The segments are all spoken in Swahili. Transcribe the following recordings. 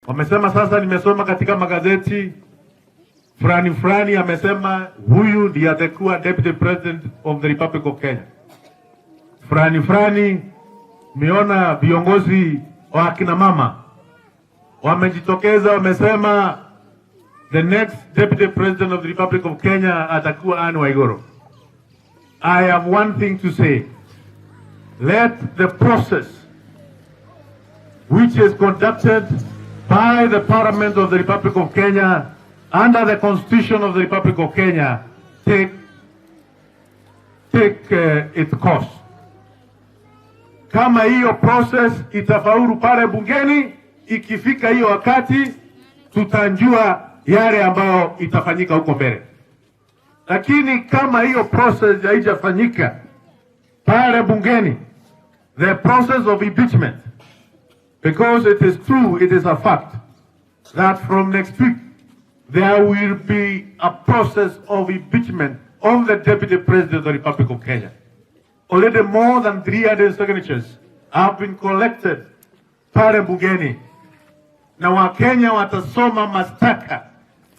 Wamesema sasa, nimesoma katika magazeti fulani amesema huyu ndiye atakuwa Deputy President of the Republic of Kenya. Fulani miona viongozi wa akina mama wamejitokeza, wamesema the next Deputy President of the Republic of Kenya atakuwa Anne Waiguru. I have one thing to say. Let the process which is conducted by the Parliament of the Republic of Kenya under the Constitution of the Republic of Kenya take its course. Kama hiyo process itafaulu pale bungeni, ikifika hiyo wakati tutanjua yale ambayo itafanyika huko mbele. Lakini kama hiyo process haijafanyika pale bungeni, the process of impeachment, because it is true, it is a fact that from next week there will be a process of impeachment of the Deputy President of the Republic of Kenya. Already more than 300 signatures have been collected pale bungeni, na Wakenya watasoma mashtaka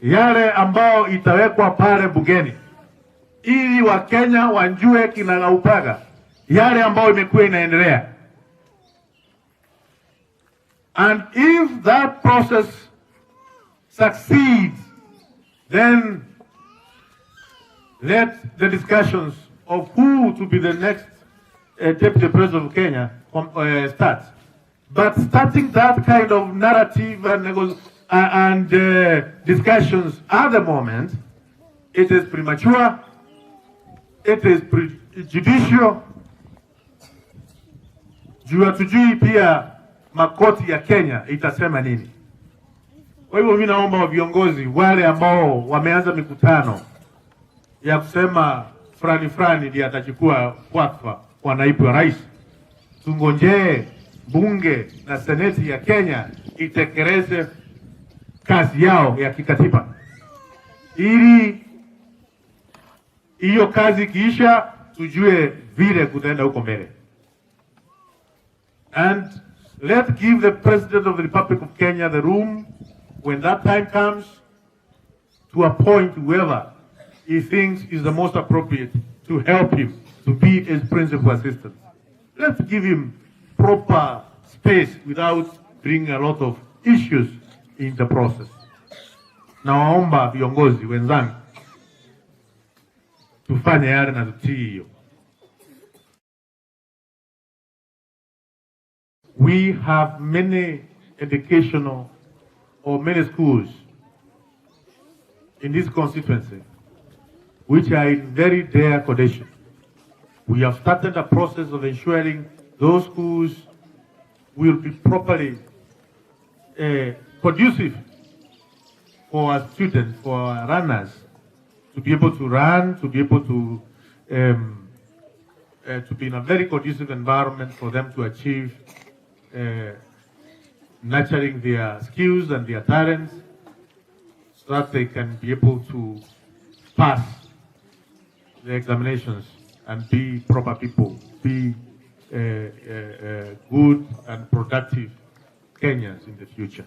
yale ambao itawekwa pale bungeni, ili Wakenya wanjue kinagaubaga yale ambao imekuwa inaendelea. And if that process succeeds, then let the discussions of who to be the next Deputy President of Kenya start. But starting that kind of narrative and discussions at the moment, it is premature, it is prejudicial. Juu hatujui pia makoti ya Kenya itasema nini. Kwa hivyo mimi naomba viongozi wale ambao wameanza mikutano ya kusema fulani ndiye atachukua wadhifa wa naibu wa rais, tungonjee bunge na seneti ya Kenya itekeleze kazi yao ya kikatiba, ili hiyo kazi kiisha tujue vile kutaenda huko mbele. And let's give the President of the Republic of Kenya the room, when that time comes, to appoint whoever he thinks is the most appropriate to help him to be his principal assistant. Let's give him proper space without bringing a lot of issues in the process. Na waomba viongozi wenzangu tufanye yale na tutii hiyo. We have many educational or many schools in this constituency which are in very dire condition. We have started a process of ensuring those schools will be properly conducive for our students, for our runners, to be able to run, to be able to be in a very conducive environment for them to achieve nurturing their skills and their talents, so that they can be able to pass the examinations and be proper people, be good and productive Kenyans in the future.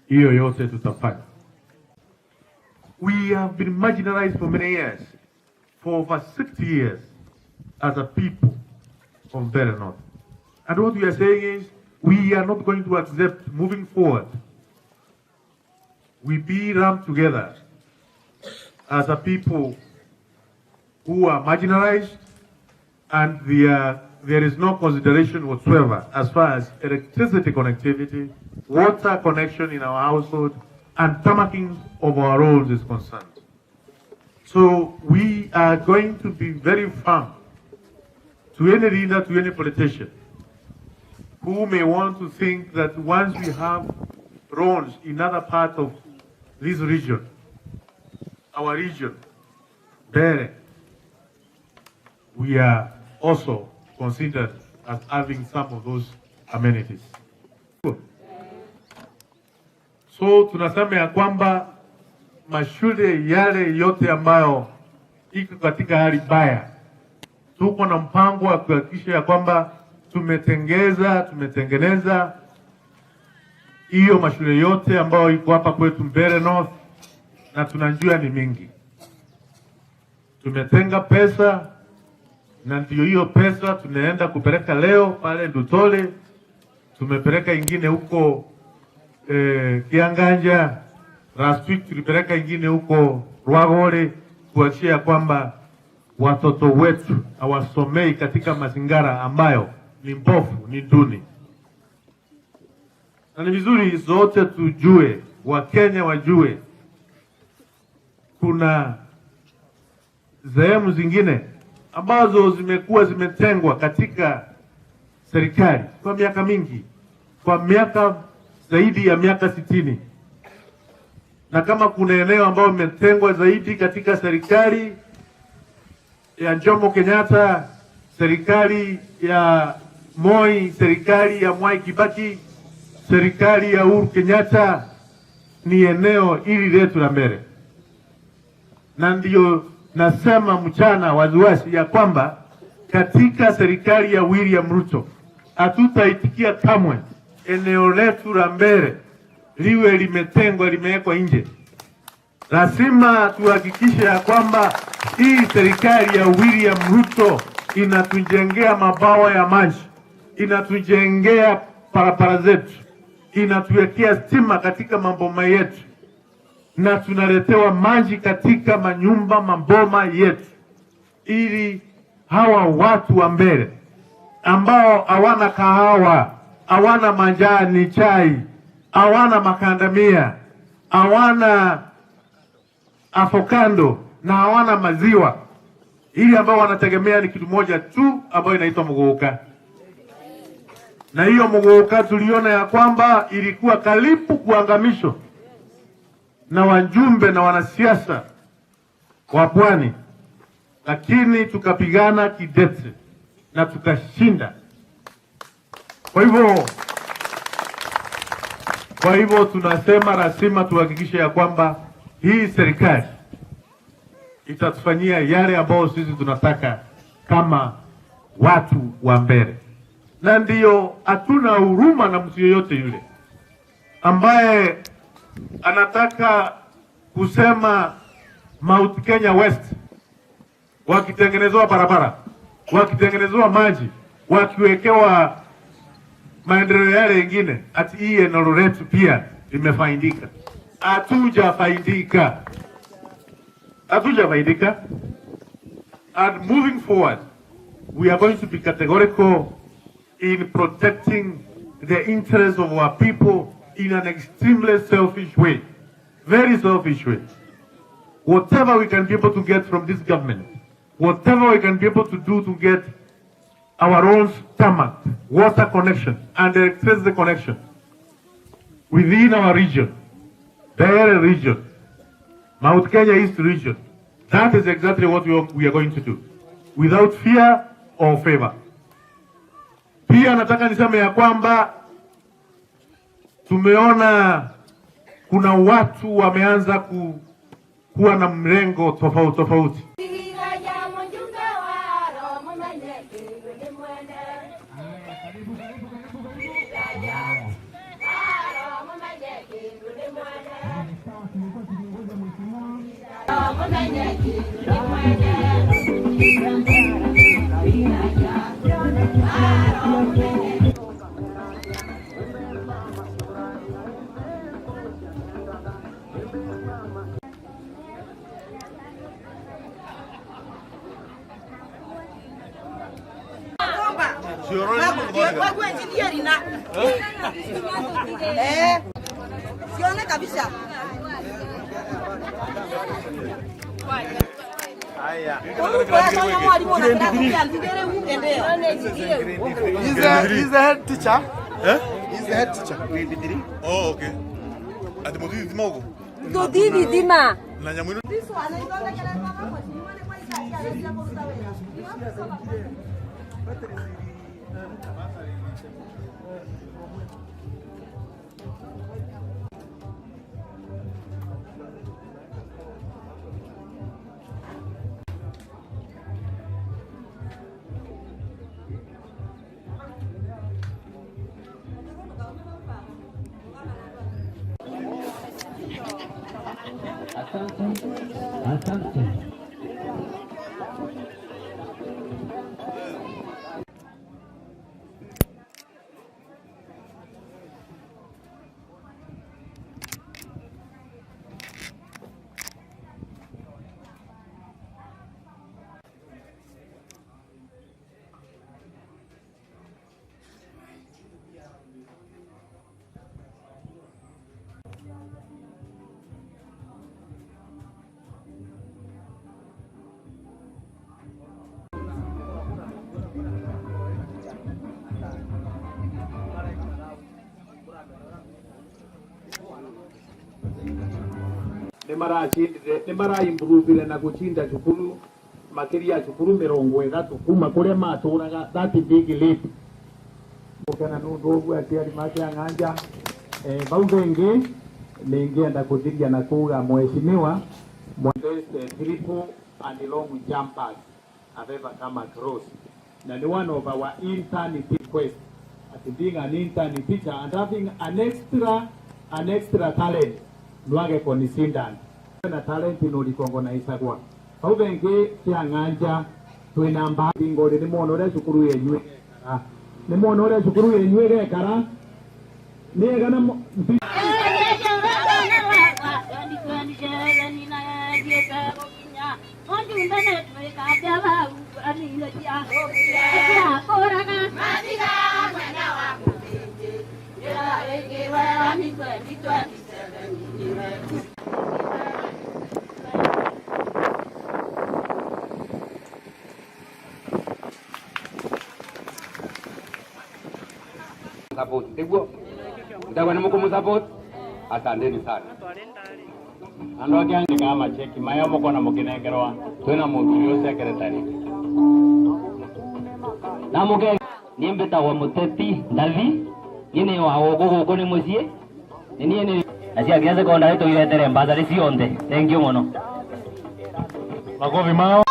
Hiyo yote tutafanya. We have been marginalized for many years, for over 60 years, as a people from Very North. And what we are saying is, we are not going to accept moving forward. We be lumped together as a people who are marginalized, and there is no consideration whatsoever as far as electricity connectivity, water connection in our household, and tamaking of our roads is concerned. So we are going to be very firm to any leader, to any politician who may want to think that once we have roads in other parts of this region, our region, there we are also considered as having some of those amenities. So tunasema ya kwamba mashule yale yote ambayo iko katika hali mbaya, tuko na mpango wa kuhakikisha ya kwamba tumetengeneza hiyo mashule yote ambayo iko hapa kwetu Mbeere North, na tunajua ni mingi. Tumetenga pesa na ndio hiyo pesa tunaenda kupeleka leo pale Ndutole, tumepeleka ingine huko Kianganja, last week tulipeleka ingine huko Rwagore, kuhakikisha kwamba watoto wetu hawasomei katika mazingira ambayo ni mbovu, ni duni. Na ni vizuri zote tujue, Wakenya wajue kuna sehemu zingine ambazo zimekuwa zimetengwa katika serikali kwa miaka mingi, kwa miaka zaidi ya miaka 60. Na kama kuna eneo ambayo imetengwa zaidi katika serikali ya Jomo Kenyatta, serikali ya Moi, serikali ya Mwai Kibaki, serikali ya Uhuru Kenyatta, ni eneo hili letu la Mbeere. Na ndio nasema mchana waziwazi ya kwamba katika serikali ya William Ruto hatutaitikia kamwe eneo letu la Mbeere liwe limetengwa, limewekwa nje. Lazima tuhakikishe ya kwamba hii serikali ya William Ruto inatujengea mabawa ya maji, inatujengea barabara zetu, inatuwekea stima katika maboma yetu, na tunaletewa maji katika manyumba maboma yetu, ili hawa watu wa Mbeere ambao hawana kahawa, hawana majani chai, hawana makandamia, hawana avocado na hawana maziwa, ili ambao wanategemea ni kitu moja tu ambayo inaitwa muguka. Na hiyo muguka tuliona ya kwamba ilikuwa karibu kuangamishwa na wajumbe na wanasiasa wa Pwani, lakini tukapigana kidete na tukashinda. Kwa hivyo tunasema lazima tuhakikishe ya kwamba hii serikali itatufanyia yale ambayo sisi tunataka kama watu wa Mbeere. Na ndiyo hatuna huruma na mtu yeyote yule ambaye anataka kusema Mount Kenya West wakitengenezewa barabara, wakitengenezewa maji, wakiwekewa maendeleo yale mengine, ati hii eneo letu pia limefaidika. Hatujafaidika. And moving forward, we are going to be categorical in protecting the interests of our people in an extremely selfish way, very selfish way. Whatever we can be able to get from this government, whatever we can be able to do to get our own stomach, water connection and electricity connection within our region, Mbeere region, Mount Kenya East region, that is exactly what we are going to do, without fear or favor. Pia nataka niseme ya kwamba tumeona kuna watu wameanza kuwa na mrengo tofauti. Sione kabisa. Haya. He's the head teacher. Eh? He's the head teacher. Oh, okay. Ati mtu hivi mogo. Ndo divi dima. Na nyamwino. Asante. Nimara improve na guchinda cukuru makiria cukuru 30 kuma kuria maturaga that big leap ukana nundu gwa tiari make anganja baugengi ningienda kuthiria na kuga mheshimiwa triple and long jumpers have ever come across na ni one of our intern request at being an intern teacher and having an extra talent nwage konisindan na talent no likongo na isagwa au bengi kia nganja twina mba ngore ni mono re cukuru yenywe ni mono re cukuru yenywe ge kara ni gana support niguo ndawa ni mukumu support asanteni sana ando agiange kama cheki mayo moko na mukinengerwa twina muthurio secretary na muge nimbeta wa muteti ndavi nini wa gugu ni mucie nini acia giaze konda rito iretere mbazari cionde thank you muno makofi mao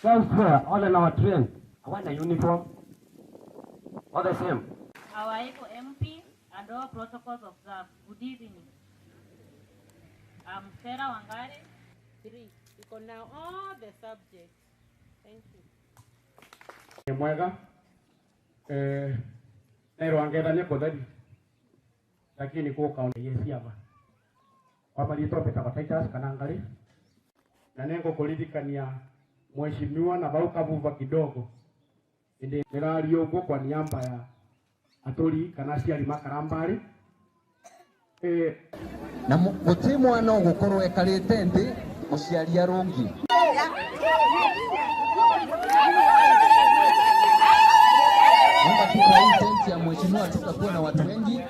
Transfer, all in our train. I want a uniform. All the same. Our ECO MP and all protocols observed. Good evening. I'm Sarah Wangari. 3. You can now all the subjects. Thank you. Mwega nero angethania kutheri lakini kwa kaunti yesi hapa kwa malito peta Titus Kanangari na nengo kuridhikania mheshimiwa na bau kavuva kidogo inde nirariongo kwa niamba ya aturi kana ciari makarambari na guti mwana ugukorwo ekarite nthi muciari arungi Naomba tu kwa hii tenti ya mheshimiwa tutakuwa na watu wengi